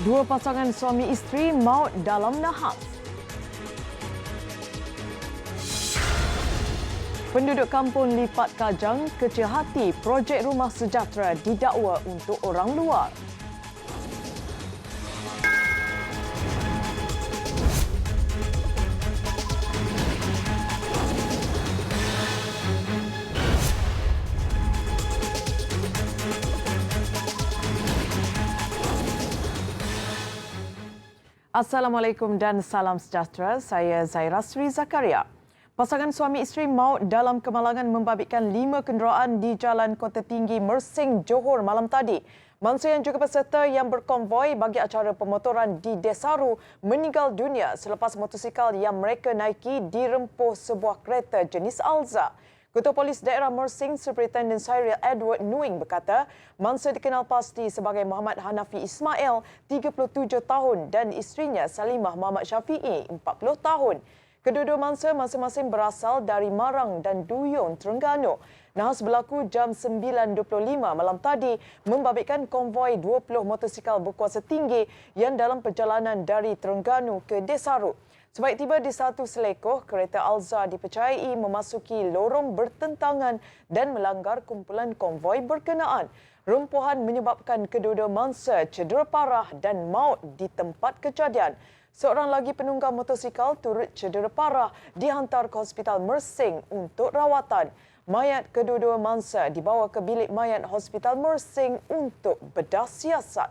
Dua pasangan suami isteri maut dalam nahas. Penduduk kampung Lipat Kajang kecil hati projek rumah sejahtera didakwa untuk orang luar. Assalamualaikum dan salam sejahtera. Saya Zaira Sri Zakaria. Pasangan suami isteri maut dalam kemalangan membabitkan 5 kenderaan di Jalan Kota Tinggi Mersing, Johor malam tadi. Mangsa yang juga peserta yang berkonvoi bagi acara pemotoran di Desaru meninggal dunia selepas motosikal yang mereka naiki dirempuh sebuah kereta jenis Alza. Ketua Polis Daerah Mersing, Superintendent Cyril Edward Nuing berkata, mangsa dikenal pasti sebagai Muhammad Hanafi Ismail, 37 tahun dan isterinya Salimah Muhammad Syafi'i, 40 tahun. Kedua-dua mangsa masing-masing berasal dari Marang dan Duyung, Terengganu. Nahas berlaku jam 9.25 malam tadi membabitkan konvoi 20 motosikal berkuasa tinggi yang dalam perjalanan dari Terengganu ke Desaru. Sebaik tiba di satu selekoh, kereta Alza dipercayai memasuki lorong bertentangan dan melanggar kumpulan konvoi berkenaan. Rumpuhan menyebabkan kedua-dua mangsa cedera parah dan maut di tempat kejadian. Seorang lagi penunggang motosikal turut cedera parah dihantar ke Hospital Mersing untuk rawatan. Mayat kedua-dua mangsa dibawa ke bilik mayat Hospital Mersing untuk bedah siasat.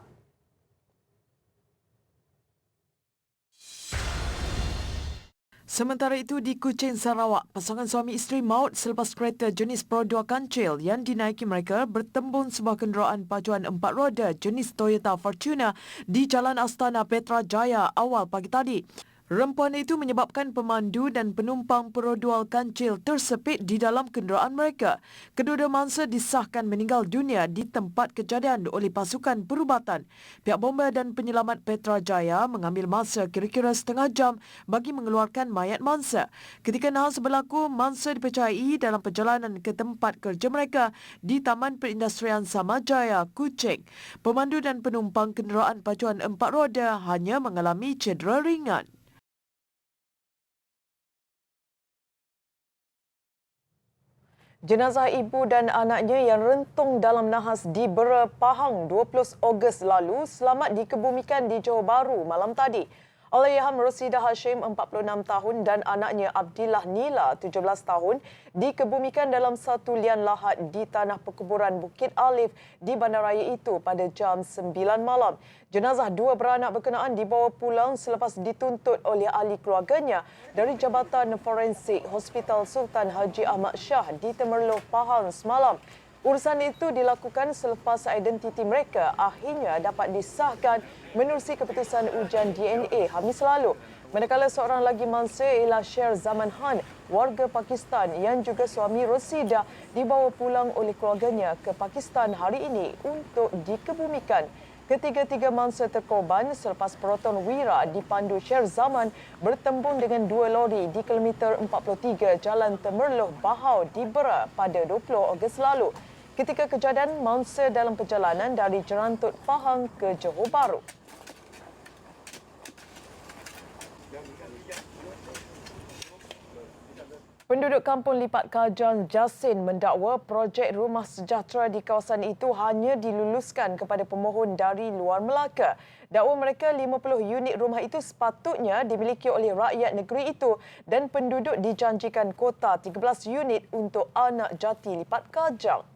Sementara itu di Kuching, Sarawak, pasangan suami isteri maut selepas kereta jenis Pro 2 kancil yang dinaiki mereka bertembung sebuah kenderaan pacuan 4 roda jenis Toyota Fortuner di Jalan Astana Petra Jaya awal pagi tadi. Rempuan itu menyebabkan pemandu dan penumpang Pro 2 kancil tersepit di dalam kenderaan mereka. Kedua-dua mangsa disahkan meninggal dunia di tempat kejadian oleh pasukan perubatan. Pihak bomba dan penyelamat Petra Jaya mengambil masa kira-kira setengah jam bagi mengeluarkan mayat mangsa. Ketika nahas berlaku, mangsa dipercayai dalam perjalanan ke tempat kerja mereka di Taman Perindustrian Samajaya, Kuching. Pemandu dan penumpang kenderaan pacuan 4 roda hanya mengalami cedera ringan. Jenazah ibu dan anaknya yang rentung dalam nahas di Bera Pahang 20 Ogos lalu selamat dikebumikan di Johor Bahru malam tadi. Allahyarham Rosidah Hashim 46 tahun dan anaknya Abdillah Nila 17 tahun dikebumikan dalam satu lian lahat di tanah perkuburan Bukit Alif di bandaraya itu pada jam 9 malam. Jenazah dua beranak berkenaan dibawa pulang selepas dituntut oleh ahli keluarganya dari Jabatan Forensik Hospital Sultan Haji Ahmad Shah di Temerloh, Pahang semalam. Urusan itu dilakukan selepas identiti mereka akhirnya dapat disahkan menerusi keputusan ujian DNA Khamis lalu. Manakala seorang lagi mangsa ialah Sher Zaman Khan, warga Pakistan yang juga suami Rosidah dibawa pulang oleh keluarganya ke Pakistan hari ini untuk dikebumikan. Ketiga-tiga mangsa terkorban selepas peroton Wira dipandu Sher Zaman bertembung dengan dua lori di kilometer 43 Jalan Temerloh Bahau di Bera pada 20 Ogos lalu. Ketika kejadian, mangsa dalam perjalanan dari Jerantut Pahang ke Johor Bahru. Penduduk kampung Lipat Kajang Jasin mendakwa projek rumah sejahtera di kawasan itu hanya diluluskan kepada pemohon dari luar Melaka. Dakwa mereka 50 unit rumah itu sepatutnya dimiliki oleh rakyat negeri itu dan penduduk dijanjikan kota 13 unit untuk anak jati Lipat Kajang.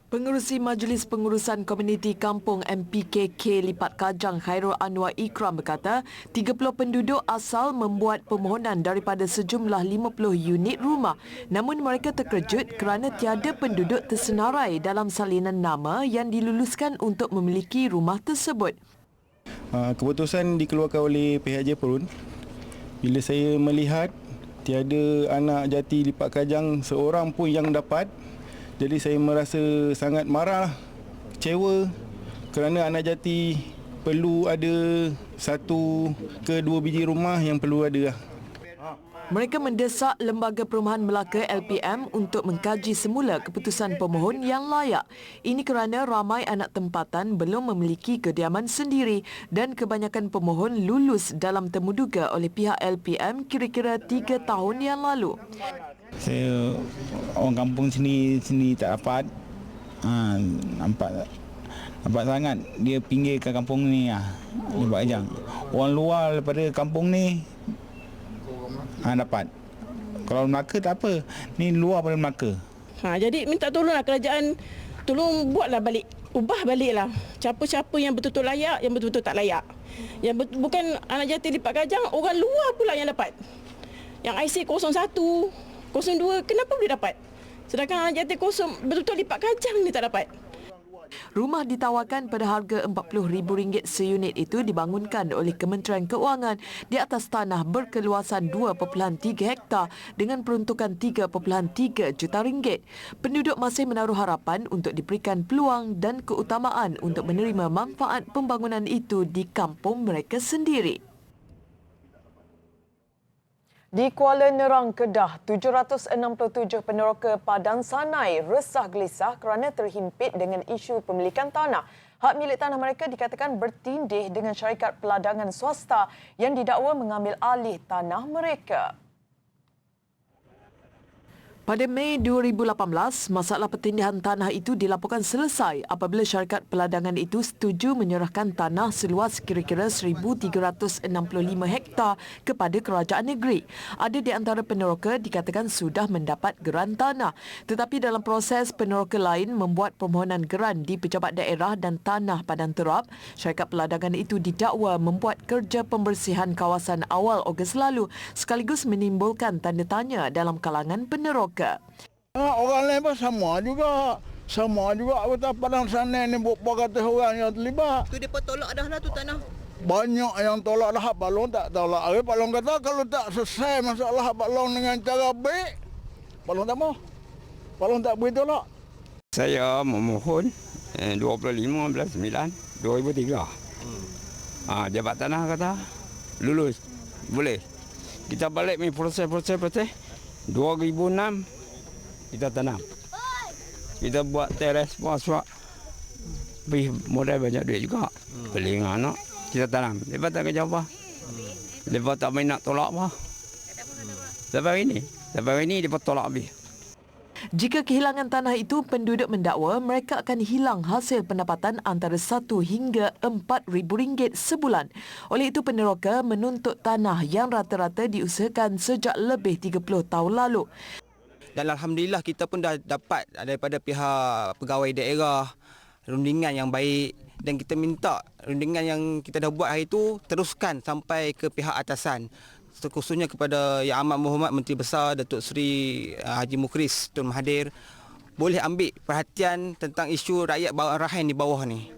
Pengerusi Majlis Pengurusan Komuniti Kampung MPKK Lipat Kajang Khairul Anwar Ikram berkata 30 penduduk asal membuat permohonan daripada sejumlah 50 unit rumah. Namun mereka terkejut kerana tiada penduduk tersenarai dalam salinan nama yang diluluskan untuk memiliki rumah tersebut. Keputusan dikeluarkan oleh pihak Jepun bila saya melihat tiada anak jati Lipat Kajang seorang pun yang dapat. Jadi saya merasa sangat marah, kecewa kerana anak jati perlu ada 1 ke 2 biji rumah yang perlu ada. Mereka mendesak Lembaga Perumahan Melaka LPM untuk mengkaji semula keputusan pemohon yang layak. Ini kerana ramai anak tempatan belum memiliki kediaman sendiri dan kebanyakan pemohon lulus dalam temuduga oleh pihak LPM kira-kira 3 tahun yang lalu. Saya orang kampung sini tak dapat. Nampak sangat dia pinggirkan kampung ni di Bajang. Orang luar daripada kampung ni dapat. Kalau Melaka tak apa. Ni luar pada Melaka. Jadi minta tolonglah kerajaan, tolong buatlah balik, ubah baliklah siapa-siapa yang betul-betul layak, yang betul-betul tak layak. Yang bukan anak jati lipat kajang, orang luar pula yang dapat. Yang IC 01, 02 kenapa boleh dapat? Sedangkan anak jati betul-betul lipat kajang ni tak dapat. Rumah ditawarkan pada harga RM40,000 seunit itu dibangunkan oleh Kementerian Keuangan di atas tanah berkeluasan 2.3 hektar dengan peruntukan 3.3 juta ringgit. Penduduk masih menaruh harapan untuk diberikan peluang dan keutamaan untuk menerima manfaat pembangunan itu di kampung mereka sendiri. Di Kuala Nerang, Kedah, 767 peneroka Padang Sanai resah gelisah kerana terhimpit dengan isu pemilikan tanah. Hak milik tanah mereka dikatakan bertindih dengan syarikat peladangan swasta yang didakwa mengambil alih tanah mereka. Pada Mei 2018, masalah pertindihan tanah itu dilaporkan selesai apabila syarikat peladangan itu setuju menyerahkan tanah seluas kira-kira 1,365 hektar kepada kerajaan negeri. Ada di antara peneroka dikatakan sudah mendapat geran tanah. Tetapi dalam proses peneroka lain membuat permohonan geran di Pejabat Daerah dan Tanah Padang Terap, syarikat peladangan itu didakwa membuat kerja pembersihan kawasan awal Ogos lalu sekaligus menimbulkan tanda tanya dalam kalangan peneroka. Orang lain pun sama juga. Sama juga kata Padang Sanai ni berapa ratus orang yang terlibat. Tu depa tolak dah lah tu tanah. Banyak yang tolak dah, hak balong tak tolak. Balong kata kalau tak selesai masalah hak balong dengan cara baik, balong tak mau. Balong tak boleh tolak. Saya memohon 25/9/2003. Jabat tanah kata lulus. Boleh. Kita balik ni proses. 2006 kita tanam. Kita buat teres puas-puas. Modal banyak duit juga. Beli dengan anak. Kita tanam. Lepas tak kerja apa. Lepas tak main nak tolak apa. Sampai hari ni dia tolak habis. Jika kehilangan tanah itu, penduduk mendakwa mereka akan hilang hasil pendapatan antara 1 hingga RM4,000 sebulan. Oleh itu, peneroka menuntut tanah yang rata-rata diusahakan sejak lebih 30 tahun lalu. Dan Alhamdulillah kita pun dah dapat daripada pihak pegawai daerah rundingan yang baik dan kita minta rundingan yang kita dah buat hari itu teruskan sampai ke pihak atasan. Khususnya kepada Yang Amat Berhormat Menteri Besar Datuk Seri Haji Mukhris Tun Mahathir boleh ambil perhatian tentang isu rakyat Rakhine di bawah ni.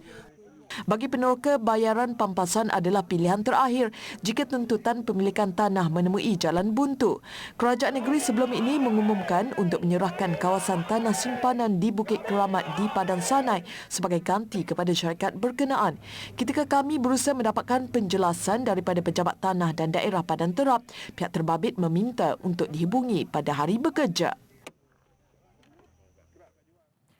Bagi peneroka, bayaran pampasan adalah pilihan terakhir jika tuntutan pemilikan tanah menemui jalan buntu. Kerajaan negeri sebelum ini mengumumkan untuk menyerahkan kawasan tanah simpanan di Bukit Keramat di Padang Sanai sebagai ganti kepada syarikat berkenaan. Ketika kami berusaha mendapatkan penjelasan daripada Pejabat Tanah dan Daerah Padang Terap, pihak terbabit meminta untuk dihubungi pada hari bekerja.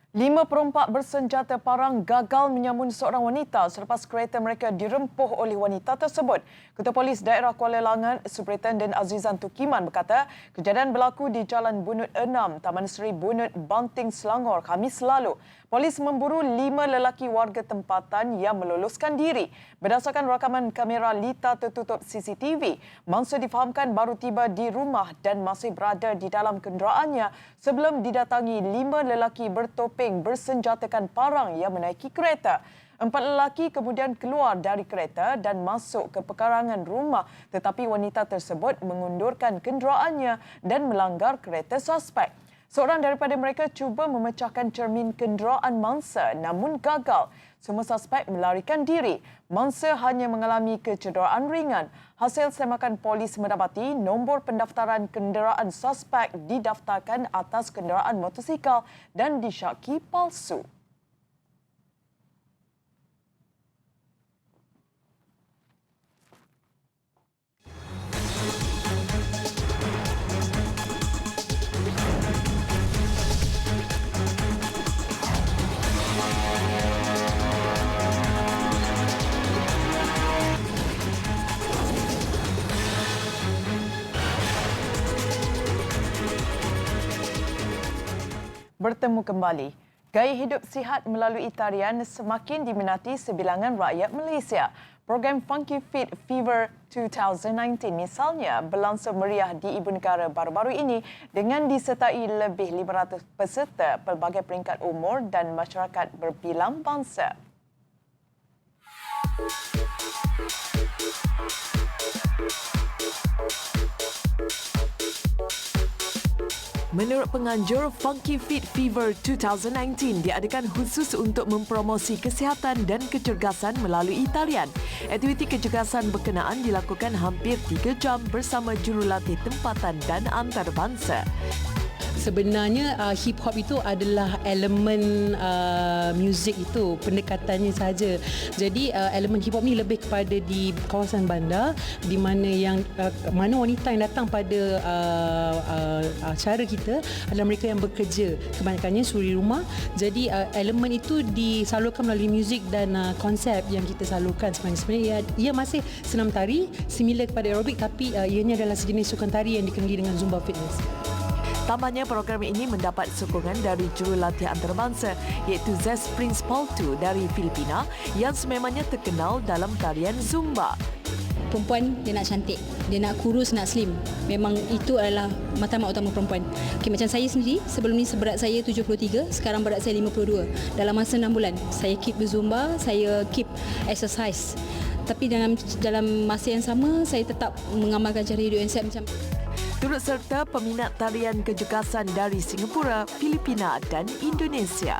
5 perompak bersenjata parang gagal menyamun seorang wanita selepas kereta mereka dirempuh oleh wanita tersebut. Ketua Polis Daerah Kuala Langat, Superintenden Azizan Tukiman berkata, kejadian berlaku di Jalan Bunut 6, Taman Seri Bunut, Banting, Selangor, Khamis lalu. Polis memburu 5 lelaki warga tempatan yang meloloskan diri. Berdasarkan rakaman kamera lita tertutup CCTV, mangsa difahamkan baru tiba di rumah dan masih berada di dalam kenderaannya sebelum didatangi 5 lelaki bertopeng bersenjatakan parang yang menaiki kereta. 4 lelaki kemudian keluar dari kereta dan masuk ke pekarangan rumah, tetapi wanita tersebut mengundurkan kenderaannya dan melanggar kereta suspek. Seorang daripada mereka cuba memecahkan cermin kenderaan mangsa namun gagal. Semua suspek melarikan diri. Mangsa hanya mengalami kecederaan ringan. Hasil semakan polis mendapati nombor pendaftaran kenderaan suspek didaftarkan atas kenderaan motosikal dan disyaki palsu. bertemu kembali. Gaya hidup sihat melalui tarian semakin diminati sebilangan rakyat Malaysia. Program Funky Fit Fever 2019 misalnya berlangsung meriah di Ibu Negara baru-baru ini dengan disertai lebih 500 peserta pelbagai peringkat umur dan masyarakat berbilang bangsa. Menurut penganjur, Funky Fit Fever 2019 diadakan khusus untuk mempromosi kesihatan dan kecergasan melalui talian. Aktiviti kecergasan berkenaan dilakukan hampir 3 jam bersama jurulatih tempatan dan antarabangsa. Sebenarnya hip hop itu adalah elemen muzik itu, pendekatannya saja. Jadi elemen hip hop ni lebih kepada di kawasan bandar di mana mana wanita yang datang pada acara kita adalah mereka yang bekerja, kebanyakannya suri rumah. Jadi elemen itu disalurkan melalui muzik dan konsep yang kita salurkan. Sebenarnya ia masih senam tari similar kepada aerobik, tapi ianya adalah sejenis sukan tari yang dikenali dengan Zumba Fitness. Tambahnya, program ini mendapat sokongan dari jurulatih antarabangsa iaitu Zest Prince Paltu dari Filipina yang sememangnya terkenal dalam tarian Zumba. Perempuan dia nak cantik, dia nak kurus, nak slim. Memang itu adalah matlamat utama perempuan. Okay, macam saya sendiri, sebelum ni berat saya 73, sekarang berat saya 52. Dalam masa 6 bulan, saya keep berzumba, saya keep exercise. Tapi dalam masa yang sama, saya tetap mengamalkan cara hidup yang sihat macam Turut serta peminat tarian kecergasan dari Singapura, Filipina dan Indonesia.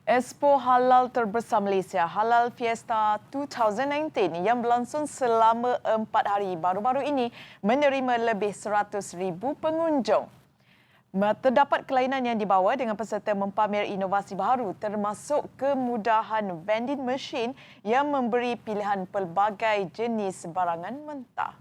Expo Halal Terbesar Malaysia, Halal Fiesta 2019 yang berlangsung selama 4 hari baru-baru ini menerima lebih 100,000 pengunjung. Terdapat kelainan yang dibawa dengan peserta mempamer inovasi baru termasuk kemudahan vending machine yang memberi pilihan pelbagai jenis barangan mentah.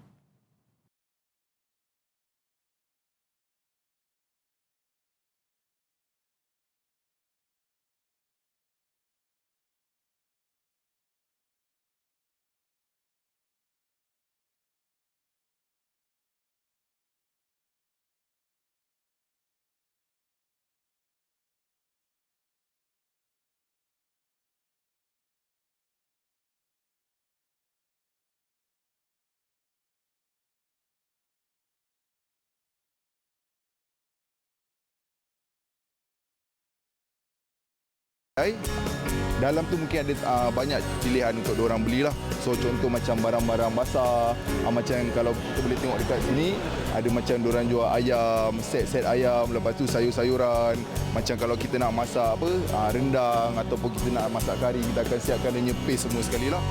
Dalam tu mungkin ada banyak pilihan untuk diorang belilah. So contoh macam barang-barang basah, macam kalau kita boleh tengok dekat sini, ada macam diorang jual ayam, set-set ayam, lepas tu sayur-sayuran. Macam kalau kita nak masak rendang ataupun kita nak masak kari, kita akan siapkan dia punya paste semua sekali lah.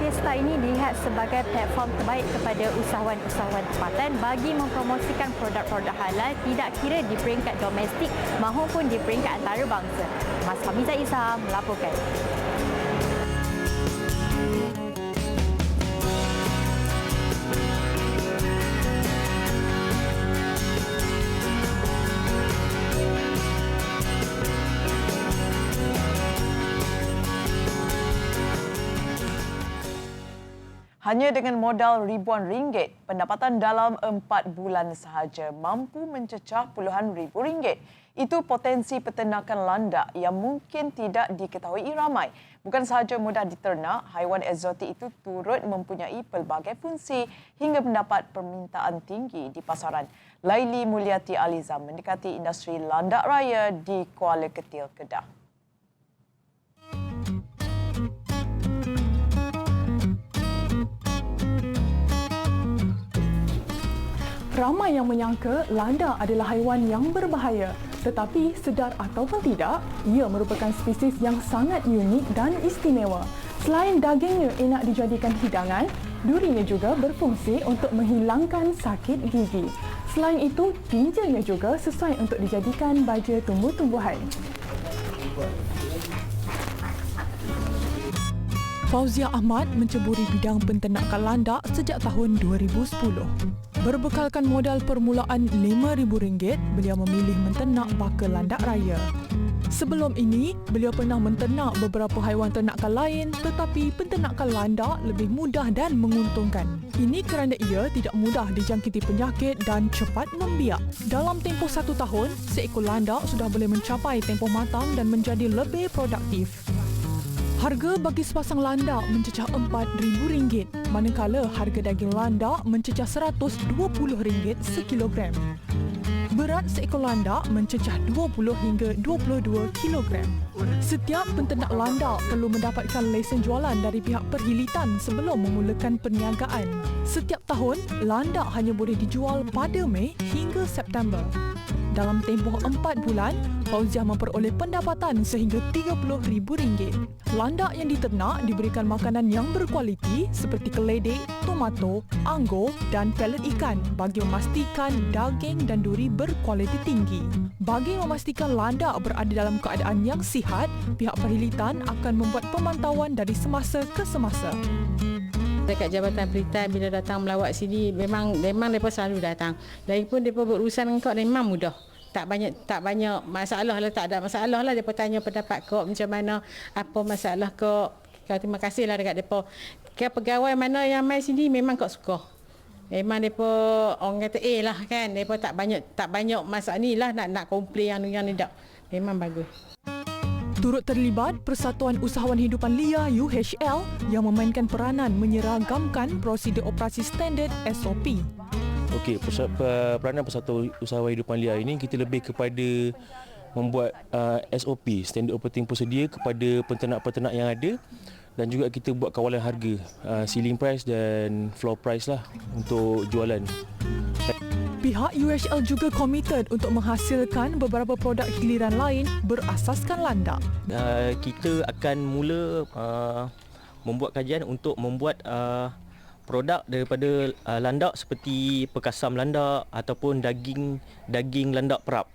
Fiesta ini dilihat sebagai platform terbaik kepada usahawan-usahawan tempatan bagi mempromosikan produk-produk halal tidak kira di peringkat domestik maupun di peringkat antarabangsa. Mas Hamizah Isa melaporkan. Hanya dengan modal ribuan ringgit, pendapatan dalam 4 bulan sahaja mampu mencecah puluhan ribu ringgit. Itu potensi peternakan landak yang mungkin tidak diketahui ramai. Bukan sahaja mudah diternak, haiwan eksotik itu turut mempunyai pelbagai fungsi hingga mendapat permintaan tinggi di pasaran. Laili Mulyati Aliza mendekati industri landak raya di Kuala Ketil, Kedah. Ramai yang menyangka landak adalah haiwan yang berbahaya. Tetapi sedar ataupun tidak, ia merupakan spesies yang sangat unik dan istimewa. Selain dagingnya enak dijadikan hidangan, durinya juga berfungsi untuk menghilangkan sakit gigi. Selain itu, tinjanya juga sesuai untuk dijadikan baja tumbuh-tumbuhan. Fauziah Ahmad menceburi bidang penternakan landak sejak tahun 2010. Berbekalkan modal permulaan RM5,000, beliau memilih menternak baka landak raya. Sebelum ini, beliau pernah menternak beberapa haiwan ternakan lain, tetapi penternakan landak lebih mudah dan menguntungkan. Ini kerana ia tidak mudah dijangkiti penyakit dan cepat membiak. Dalam tempoh 1 tahun, seekor landak sudah boleh mencapai tempoh matang dan menjadi lebih produktif. Harga bagi sepasang landak mencecah RM4,000, manakala harga daging landak mencecah RM120 sekilogram. Berat seekor landak mencecah 20 hingga 22 kilogram. Setiap penternak landak perlu mendapatkan lesen jualan dari pihak perhilitan sebelum memulakan perniagaan. Setiap tahun, landak hanya boleh dijual pada Mei hingga September. Dalam tempoh 4 bulan, Fauziah memperoleh pendapatan sehingga RM30,000. Landak yang diternak diberikan makanan yang berkualiti seperti keledek, tomato, anggur dan pelet ikan bagi memastikan daging dan duri berkualiti tinggi. Bagi memastikan landak berada dalam keadaan yang sihat, pihak perhilitan akan membuat pemantauan dari semasa ke semasa. Dekat Jabatan Perhilitan bila datang melawat sini memang mereka selalu datang. Lagipun mereka berurusan dengan kau memang mudah. Tak banyak masalah lah, tak ada masalah lah. Mereka tanya pendapat kau macam mana, apa masalah kau. Terima kasihlah dekat mereka. Pegawai mana yang mai sini memang kau suka. Memang mereka orang kata lah kan. Mereka tak banyak masalah ni lah nak komplain yang ni tak. Memang bagus. Turut terlibat Persatuan Usahawan Hidupan Liar UHL yang memainkan peranan menyeragamkan prosedur operasi standard SOP. Okey, peranan Persatuan Usahawan Hidupan Liar ini kita lebih kepada membuat SOP, Standard Operating Procedure kepada peternak-peternak yang ada, dan juga kita buat kawalan harga, ceiling price dan floor price lah untuk jualan. Pihak UHL juga komited untuk menghasilkan beberapa produk hiliran lain berasaskan landak. Kita akan mula membuat kajian untuk membuat produk daripada landak seperti perkasam landak ataupun daging landak perap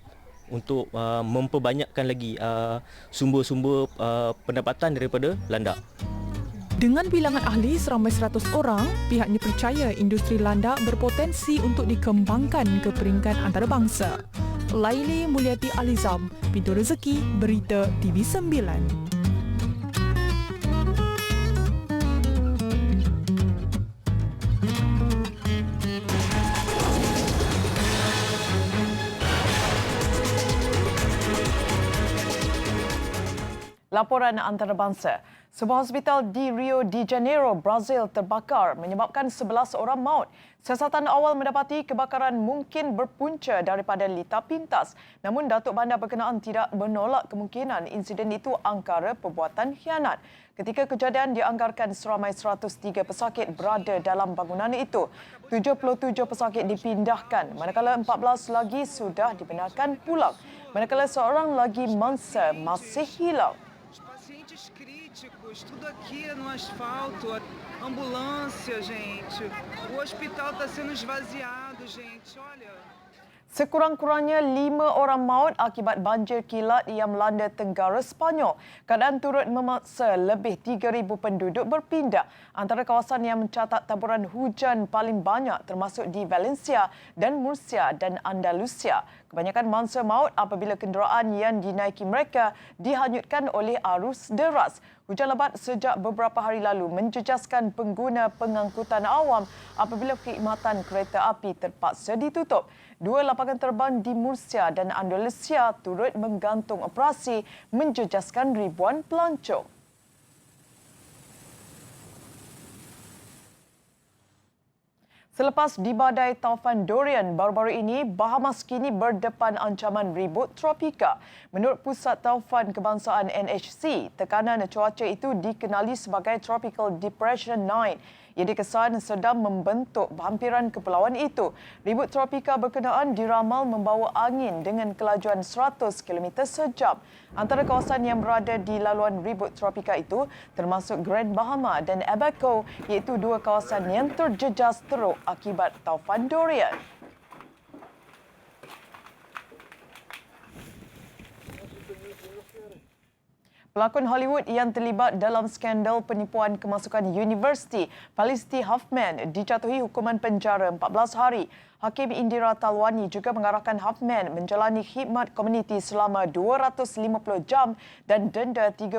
untuk memperbanyakkan lagi sumber-sumber pendapatan daripada landak. Dengan bilangan ahli seramai 100 orang, pihaknya percaya industri landak berpotensi untuk dikembangkan ke peringkat antarabangsa. Laili Mulyati Alizam, Pintu Rezeki, Berita TV9. Laporan antarabangsa. Sebuah hospital di Rio de Janeiro, Brazil terbakar menyebabkan 11 orang maut. Siasatan awal mendapati kebakaran mungkin berpunca daripada litar pintas. Namun Datuk Bandar berkenaan tidak menolak kemungkinan insiden itu angkara perbuatan khianat. Ketika kejadian dianggarkan seramai 103 pesakit berada dalam bangunan itu. 77 pesakit dipindahkan, manakala 14 lagi sudah dibenarkan pulang. Manakala seorang lagi mangsa masih hilang. Tudo aqui no asfalto, ambulância, gente. O hospital está sendo esvaziado, gente. Olha. Sekurang-kurangnya 5 orang maut akibat banjir kilat yang melanda tenggara Sepanyol. Keadaan turut memaksa lebih 3,000 penduduk berpindah. Antara kawasan yang mencatat taburan hujan paling banyak termasuk di Valencia dan Murcia dan Andalusia. Kebanyakan mangsa maut apabila kenderaan yang dinaiki mereka dihanyutkan oleh arus deras. Hujan lebat sejak beberapa hari lalu menjejaskan pengguna pengangkutan awam apabila perkhidmatan kereta api terpaksa ditutup. 2 lapangan terbang di Murcia dan Andalusia turut menggantung operasi menjejaskan ribuan pelancong. Selepas dibadai taufan Dorian, baru-baru ini Bahamas kini berdepan ancaman ribut tropika. Menurut Pusat Taufan Kebangsaan NHC, tekanan cuaca itu dikenali sebagai Tropical Depression 9. Ia dikesan sedang membentuk hampiran kepulauan itu. Ribut tropika berkenaan diramal membawa angin dengan kelajuan 100 km sejam. Antara kawasan yang berada di laluan ribut tropika itu termasuk Grand Bahama dan Abaco, iaitu 2 kawasan yang terjejas teruk akibat taufan Dorian. Pelakon Hollywood yang terlibat dalam skandal penipuan kemasukan universiti, Felicity Huffman, dijatuhi hukuman penjara 14 hari. Hakim Indira Talwani juga mengarahkan Huffman menjalani khidmat komuniti selama 250 jam dan denda $30,000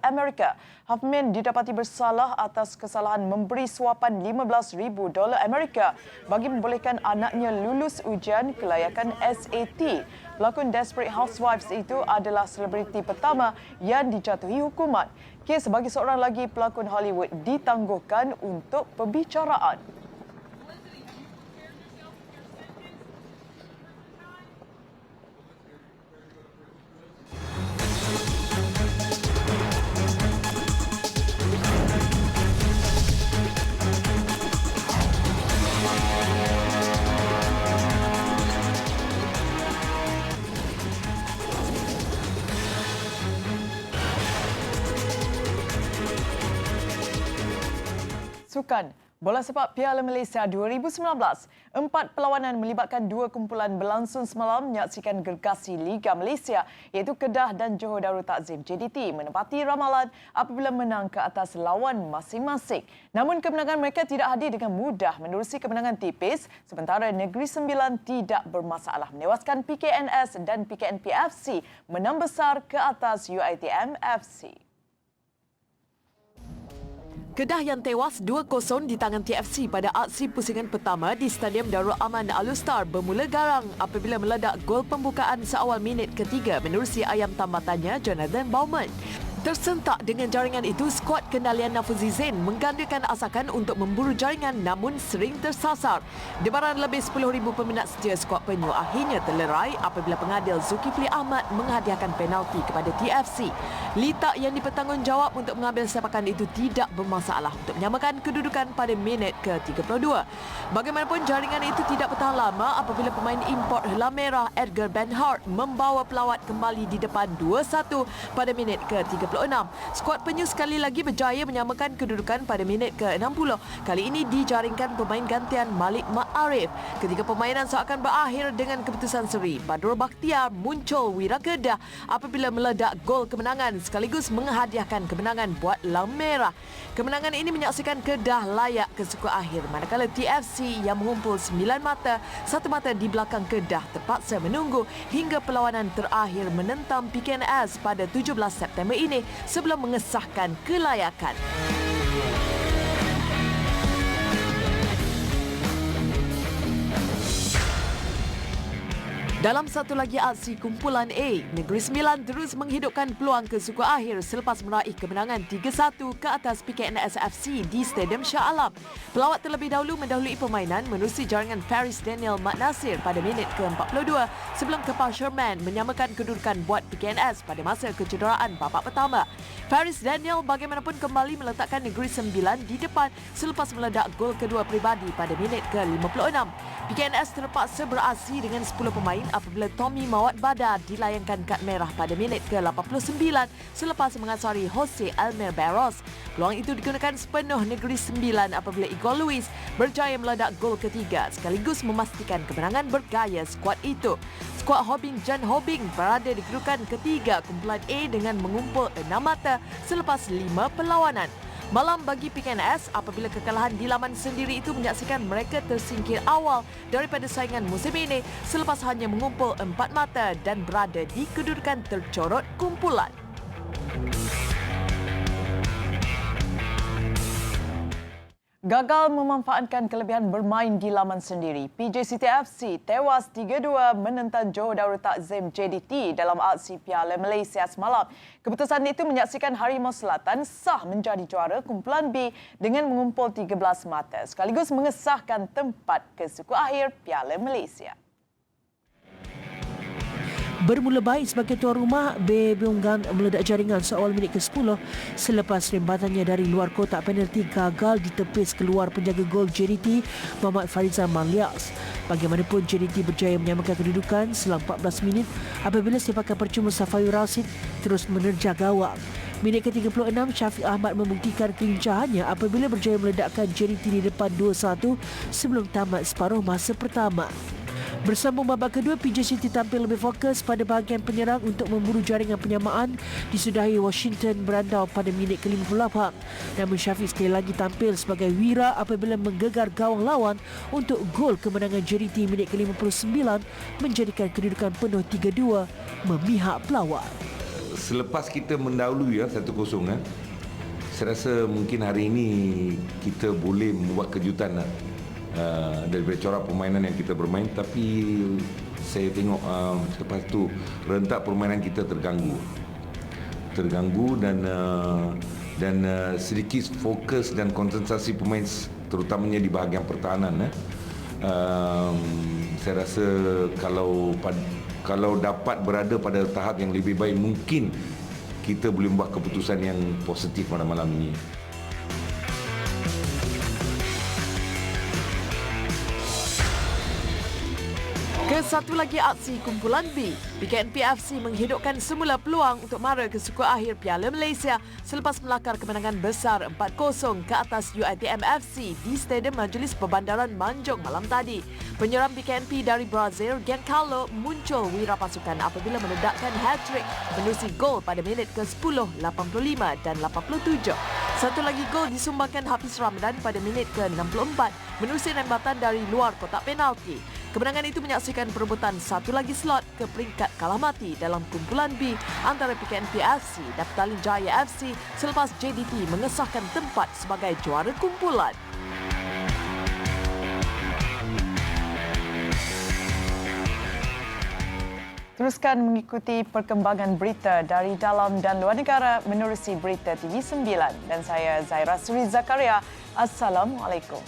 Amerika. Huffman didapati bersalah atas kesalahan memberi suapan $15,000 Amerika bagi membolehkan anaknya lulus ujian kelayakan SAT. Pelakon Desperate Housewives itu adalah selebriti pertama yang dijatuhi hukuman. Kes bagi seorang lagi pelakon Hollywood ditangguhkan untuk pembicaraan. Sukan. Bola sepak Piala Malaysia 2019. 4 perlawanan melibatkan 2 kumpulan berlangsung semalam menyaksikan gergasi Liga Malaysia iaitu Kedah dan Johor Darul Takzim JDT menepati ramalan apabila menang ke atas lawan masing-masing. Namun kemenangan mereka tidak hadir dengan mudah menerusi kemenangan tipis sementara Negeri Sembilan tidak bermasalah menewaskan PKNS dan PKNP FC menang besar ke atas UiTM FC. Kedah yang tewas 2-0 di tangan TFC pada aksi pusingan pertama di Stadium Darul Aman Al-Star bermula garang apabila meledak gol pembukaan seawal minit ketiga menerusi ayam tambatannya Jonathan Baumann. Tersentak dengan jaringan itu, skuad kendalian Nafuzi Zain menggandakan asakan untuk memburu jaringan namun sering tersasar. Debaran lebih 10,000 peminat setia skuad Penyu akhirnya terlerai apabila pengadil Zulkifli Ahmad menghadiahkan penalti kepada TFC. Litak yang dipertanggungjawab untuk mengambil sepakan itu tidak bermasalah untuk menyamakan kedudukan pada minit ke-32. Bagaimanapun jaringan itu tidak bertahan lama apabila pemain import Helam Merah Edgar Benhart membawa pelawat kembali di depan 2-1 pada minit ke-36. Skuad Penyu sekali lagi berjaya menyamakan kedudukan pada minit ke-60. Kali ini dijaringkan pemain gantian Malik Ma'arif. Ketika permainan seakan berakhir dengan keputusan seri, Badrul Bakhtiar muncul wira Kedah apabila meledak gol kemenangan sekaligus menghadiahkan kemenangan buat Helam Merah. Kemenangan ini menyaksikan Kedah layak ke suku akhir manakala TFC yang mengumpul 9 mata, 1 mata di belakang Kedah terpaksa menunggu hingga perlawanan terakhir menentang PKNS pada 17 September ini sebelum mengesahkan kelayakan. Dalam satu lagi aksi kumpulan A, Negeri Sembilan terus menghidupkan peluang ke suku akhir selepas meraih kemenangan 3-1 ke atas PKNS FC di Stadium Shah Alam. Pelawat terlebih dahulu mendahului permainan menerusi jaringan Faris Daniel Mat Nasir pada minit ke-42 sebelum Kepal Sherman menyamakan kedudukan buat PKNS pada masa kecederaan babak pertama. Faris Daniel bagaimanapun kembali meletakkan Negeri Sembilan di depan selepas meledak gol kedua peribadi pada minit ke-56. PKNS terpaksa beraksi dengan 10 pemain apabila Tommy Mawad Badar dilayangkan kad merah pada minit ke-89 selepas mengasari Jose Almer Barros. Peluang itu digunakan sepenuh Negeri Sembilan apabila Igor Luis berjaya meledak gol ketiga sekaligus memastikan kemenangan bergaya skuad itu. Skuad Hobing Jan Hobing berada di kedudukan ketiga kumpulan A dengan mengumpul 6 mata selepas 5 perlawanan. Malam bagi PKNS apabila kekalahan di laman sendiri itu menyaksikan mereka tersingkir awal daripada saingan musim ini selepas hanya mengumpul 4 mata dan berada di kedudukan tercorot kumpulan. Gagal memanfaatkan kelebihan bermain di laman sendiri, PJ City FC tewas 3-2 menentang Johor Darul Takzim JDT dalam aksi Piala Malaysia semalam. Keputusan itu menyaksikan Harimau Selatan sah menjadi juara kumpulan B dengan mengumpul 13 mata sekaligus mengesahkan tempat ke suku akhir Piala Malaysia. Bermula baik sebagai tuan rumah, Bay Byunggan meledak jaringan seawal minit ke-10 selepas rembatannya dari luar kotak penalti gagal ditepis keluar penjaga gol JDT Muhammad Farizal Manlias. Bagaimanapun JDT berjaya menyamakan kedudukan selang 14 minit apabila sepakan percuma Safayur Rashid terus menerjah gawang. Minit ke-36, Syafiq Ahmad membuktikan kelincahannya apabila berjaya meledakkan JDT di depan 2-1 sebelum tamat separuh masa pertama. Bersambung babak kedua, PJ City tampil lebih fokus pada bahagian penyerang untuk memburu jaringan penyamaan disudahi Washington berandau pada minit ke-58. Namun Syafiq sekali lagi tampil sebagai wira apabila menggegar gawang lawan untuk gol kemenangan JDT minit ke-59 menjadikan kedudukan penuh 3-2 memihak pelawat. Selepas kita mendahului 1-0, saya rasa mungkin hari ini kita boleh membuat kejutan daripada corak permainan yang kita bermain, tapi saya tengok selepas tu rentak permainan kita terganggu dan sedikit fokus dan konsentrasi pemain terutamanya di bahagian pertahanan. Saya rasa kalau dapat berada pada tahap yang lebih baik, mungkin kita boleh membuat keputusan yang positif pada malam ini. Ke satu lagi aksi kumpulan B, PKNP FC menghidupkan semula peluang untuk mara ke suku akhir Piala Malaysia selepas melakar kemenangan besar 4-0 ke atas UiTM FC di Stadium Majlis Perbandaran Manjung malam tadi. Penyeram PKNP dari Brazil, Giancarlo, muncul wira pasukan apabila menedakkan hat-trick menerusi gol pada minit ke-10, 85 dan 87. Satu lagi gol disumbangkan Hafiz Ramadan pada minit ke-64 menerusi rembatan dari luar kotak penalti. Kemenangan itu menyaksikan perebutan satu lagi slot ke peringkat kalah mati dalam kumpulan B antara PKNP FC dan Petaling Jaya FC selepas JDT mengesahkan tempat sebagai juara kumpulan. Teruskan mengikuti perkembangan berita dari dalam dan luar negara menerusi Berita TV9 dan saya Zaira Suri Zakaria. Assalamualaikum.